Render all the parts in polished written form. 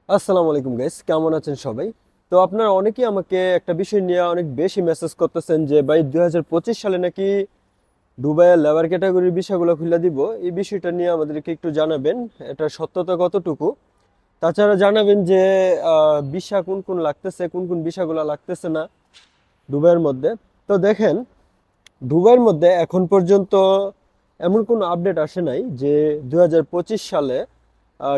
আসসালামু আলাইকুম গাইস, কেমন আছেন সবাই? তো আপনারা অনেকেই আমাকে একটা বিষয় নিয়ে অনেক বেশি মেসেজ করতেছেন যে ভাই 2025 সালে নাকি দুবাইয়ের লেবার ক্যাটাগরির ভিসাগুলো খুলে দিব। এই বিষয়টা নিয়ে আমাদেরকে একটু জানাবেন, এটা সত্যতা কতটুকু। তাছাড়া জানাবেন যে ভিসা কোন কোন লাগতেছে, কোন কোন ভিসাগুলো লাগতেছে না দুবাইয়ের মধ্যে। তো দেখেন, দুবাইয়ের মধ্যে এখন পর্যন্ত এমন কোনো আপডেট আসে নাই যে 2025 সালে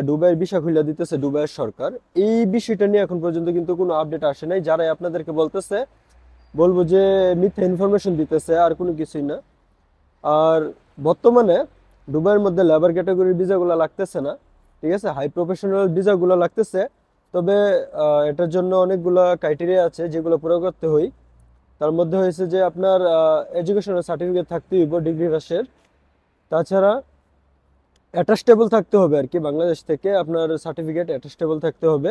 দুবাইয়ের ভিসা খুলে দিতেছে দুবাইয়ের সরকার। এই বিষয়টা নিয়ে এখন পর্যন্ত কিন্তু কোনো আপডেট আসে নাই। যারাই আপনাদেরকে বলতেছে, বলবো যে মিথ্যা ইনফরমেশন দিতেছে, আর কোনো কিছুই না। আর বর্তমানে দুবাইয়ের মধ্যে লেবার ক্যাটাগরির ভিসাগুলো লাগতেছে না, ঠিক আছে, হাই প্রফেশনাল ভিসাগুলো লাগতেছে। তবে এটার জন্য অনেকগুলো ক্রাইটেরিয়া আছে যেগুলো পুরো করতে হয়। তার মধ্যে হয়েছে যে আপনার এডুকেশনাল সার্টিফিকেট থাকতে হইব ডিগ্রি পাশের। তাছাড়া অ্যাটাস্টেবল থাকতে হবে আর কি, বাংলাদেশ থেকে আপনার সার্টিফিকেট অ্যাটাস্টেবল থাকতে হবে।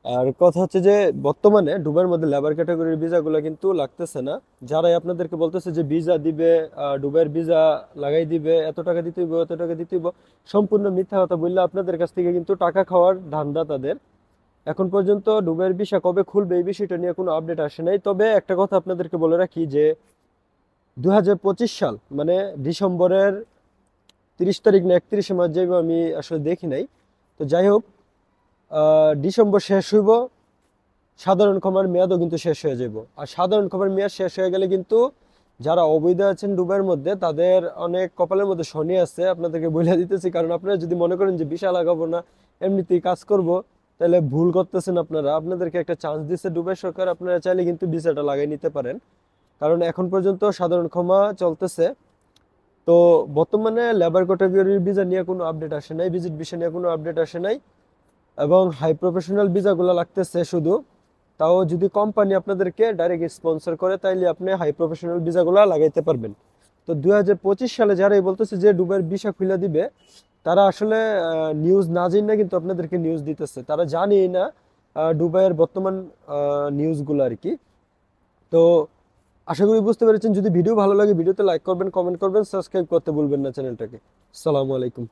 আর কথা হচ্ছে যে বর্তমানে দুবাইয়ের মধ্যে লেবার ক্যাটাগরির ভিসাগুলো কিন্তু লাগতেছে না। যারাই আপনাদেরকে বলতেছে যে ভিসা দিবে, দুবাইয়ের ভিসা লাগাই দিবে, এত টাকা দিতে হইব, এত টাকা দিতে হইব, সম্পূর্ণ মিথ্যা কথা বললে আপনাদের কাছ থেকে কিন্তু টাকা খাওয়ার ধান্দা তাদের। এখন পর্যন্ত দুবাইয়ের ভিসা কবে খুলবে এই বিষয়টা নিয়ে কোনো আপডেট আসে নাই। তবে একটা কথা আপনাদেরকে বলে রাখি যে 2025 সাল মানে ডিসেম্বরের 30 তারিখ না 31শে মার্চ যাইব, আমি আসলে দেখি নাই। তো যাই হোক, ডিসেম্বর শেষ হইব, সাধারণ ক্ষমার মেয়াদও কিন্তু শেষ হয়ে যাব। আর সাধারণ ক্ষমার মেয়াদ শেষ হয়ে গেলে কিন্তু যারা অবৈধ আছেন দুবাইয়ের মধ্যে তাদের অনেক কপালের মধ্যে শনি আছে, আপনাদেরকে বলে দিতেছি। কারণ আপনারা যদি মনে করেন যে ভিসা লাগাবো না, এমনিতেই কাজ করব, তাহলে ভুল করতেছেন আপনারা। আপনাদেরকে একটা চান্স দিচ্ছে দুবাই সরকার, আপনারা চাইলে কিন্তু ভিসাটা লাগাই নিতে পারেন। কারণ এখন পর্যন্ত সাধারণ ক্ষমা চলতেছে। তো বর্তমানে লেবার ক্যাটাগরির ভিসা নিয়ে কোনো আপডেট আসে নাই, ভিজিট ভিসা নিয়ে কোনো আপডেট আসে নাই। এবং হাই প্রফেশনাল ভিসাগুলো লাগতেছে শুধু। তাও যদি কোম্পানি আপনাদেরকে ডাইরেক্ট স্পন্সর করে তাইলে আপনি হাই প্রফেশনাল ভিসাগুলো লাগাইতে পারবেন। তো 2025 সালে যারা এই বলতেছে যে দুবাইয়ের ভিসা খুলে দিবে, তারা আসলে নিউজ না জেনে না কিন্তু আপনাদেরকে নিউজ দিতেছে, তারা জানেই না দুবাইয়ের বর্তমান নিউজগুলো আর কি। তো আশা করি বুঝতে পেরেছেন। যদি ভিডিও ভালো লাগে ভিডিওতে লাইক করবেন, কমেন্ট করবেন, সাবস্ক্রাইব করতে ভুলবেন না চ্যানেলটাকে। আসসালামু আলাইকুম।